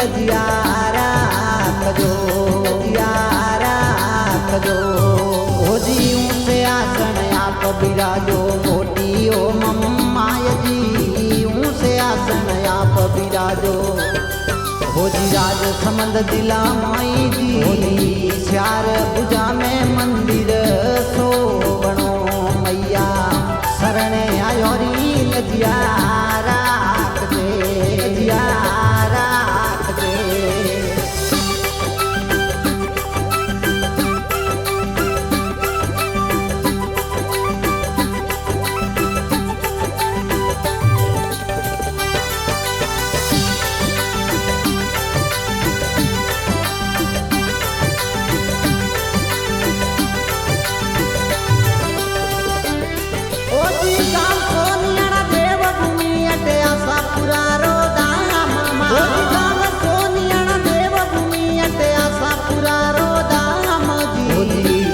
लजियारा कजो यारा कजो होजी ऊंचे आसन आप बिराजो मोटी ओ मम्माय जी ऊंचे आसन आप बिराजो होजी राज समंद जिला माई जी होजी श्यार पूजा में मंदिर सोवणो मैया शरणे आयो री लजियारा लजियारा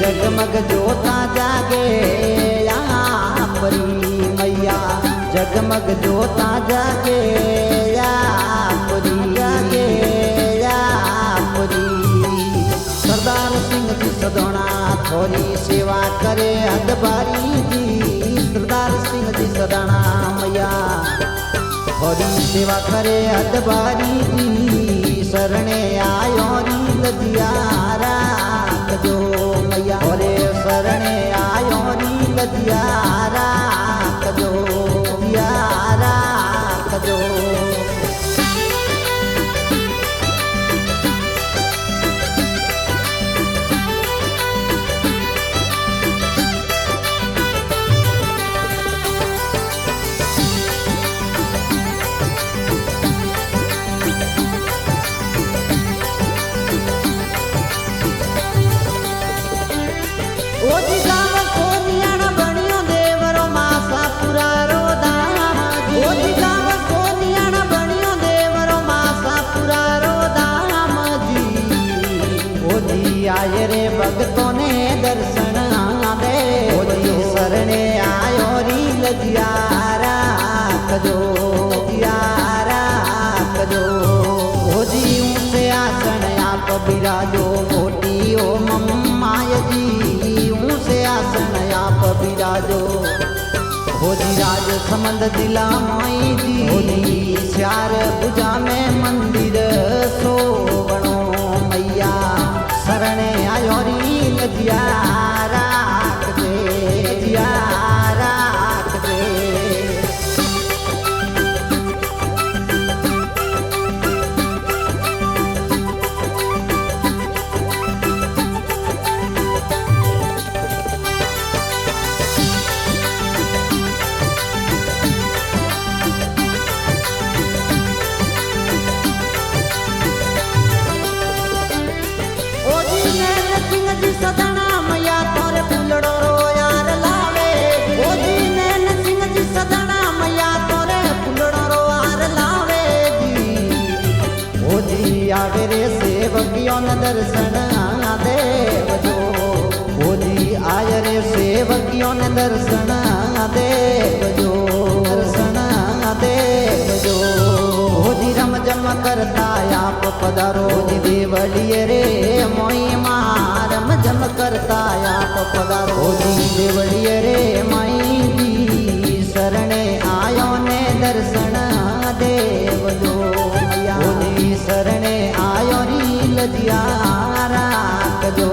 जगमग जोता जागे या परी मैया जगमग जोता जागे या परी जागे या परी सरदार सिंह जी सदोना थोड़ी सेवा करे अदबारी जी सरदार सिंह जी सदाना मैया थोड़ी सेवा करे अदबारी जी शरणे आयो री लजियारा कजो मैया ओरे शरणे आयो री लजियारा कजो यारा कजो ओजी गाव सोनियाना बणियो देवरो मासा पुरारो दाम ओजी गाव सोनियाना बणियो देवरो मासा पुरारो दाम जी ओजी आये रे भक्तों ने दर्शन दे ओजी शरणे आयो री लजियारा कजो यारा कजो ओजी ऊंचे आसन आप बिराजो मोटी ओ मम्माय जी आसन आप बिराजो होजी राज समंद जिला माई जी होजी श्यार पूजा में मंदिर सोवणो मैया शरणे आयो री लजियारा लजियारा सदना मैया तोरे फूलड़ो रो यार लावे ओजी नैन सिंह जी सदना मैया तोरे फूलड़ो रो यार लावे जी ओजी आवे रे सेवकियों न दर्शन दे जो ओजी आय रे सेवकियों न दर्शन दे जो दर्शन दे जो ओजी रम जम करता आप पधारो जी देवलिए रे मोई मारम जम करता आप पधारो जी देवलिए रे माई जी शरणे आयो ने दर्शन देव जो मैया जी शरणे आयो री लजियारा कजो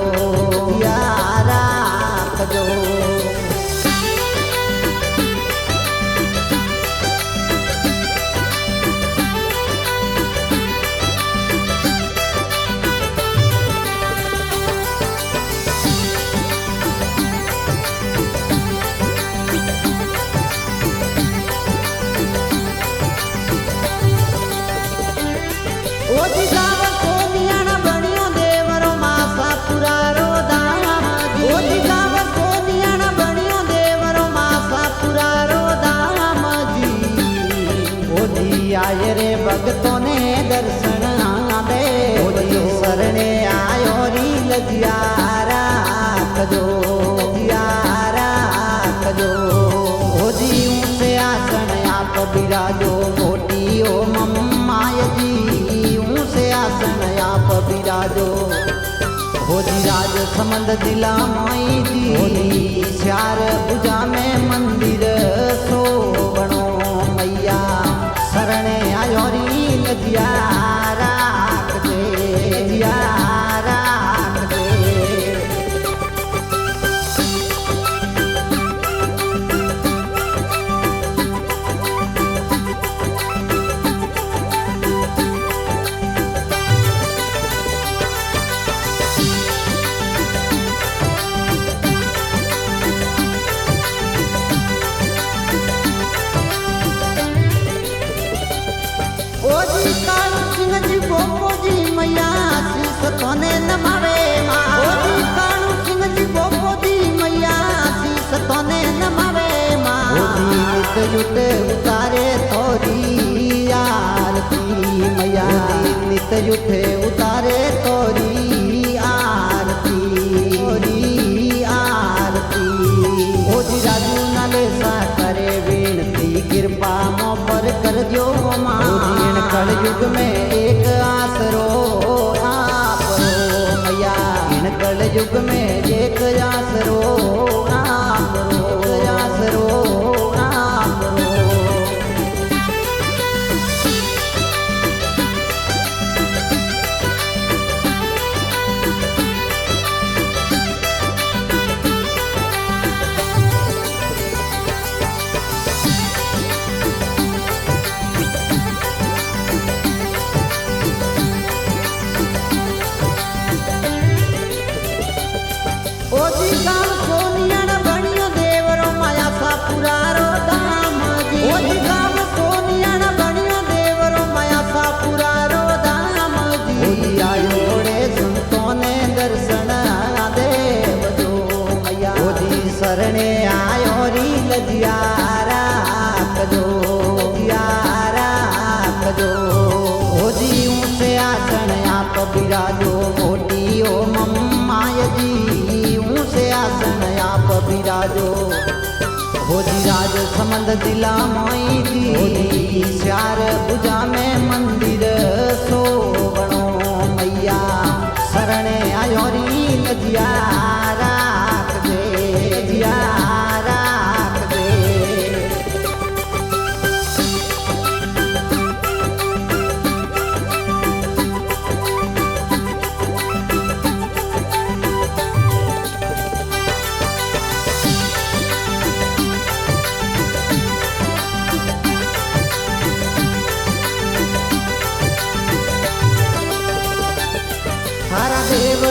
यारा कजो ओजी गाव सोनियाना बणियो देवरो मासा पुरारो दाम ओजी गाव सोनियाना बणियो देवरो मासा पुरारो दाम जी ओजी आये रे भक्तों ने दर्शन दे ओजी शरणे आयो री लजियारा कजो यारा कजो ओजी ऊंचे आसन आप बिराजो मोटी ओ मम्माय जी ऊंचे आसन आप बिराजो होजी राज समंद जिला माई जी होजी श्यार पूजा में मंदिर सोवणो मैया शरणे आयोरी लजिया राख दे जिया राख दे ओजी कालू सिंह जी बोपो जी मैया शीस तोने नमावे मां ओजी कालू सिंह जी बोपो जी मैया शीस तोने नमावे मां ओजी नित जुट उतारे तोरी आरती मैया ओजी नित जुट उतारे तोरी आरती ओजी राजू नाले सा करे विनती कृपा मो पर कर जो मां कल युग में एक आसरो आप रो मैया इन कल युग में एक आसरो आप रो आसरो आप रो ओजी गाम सोनियाण बणियो देवरो माया सा पुरारो धाम जी ओजी गाम सोनियाण बणियो देवरो माया सा पुरारो धाम जी ओजी आयोड़े संतों ने दर्शन देव जो मैया ओजी शरणे आयोरी लजिया राख जो ओजी ऊंचे आसन आप बिराजो मोटी ओ मम्माय जी ऊंचे आसन आप बिराजो होजी राज समंद जिला माई जी होजी श्यार पूजा में मंदिर सोवणो मैया शरणे आयोरी लजिया राख दे जिया राख दे थारा देव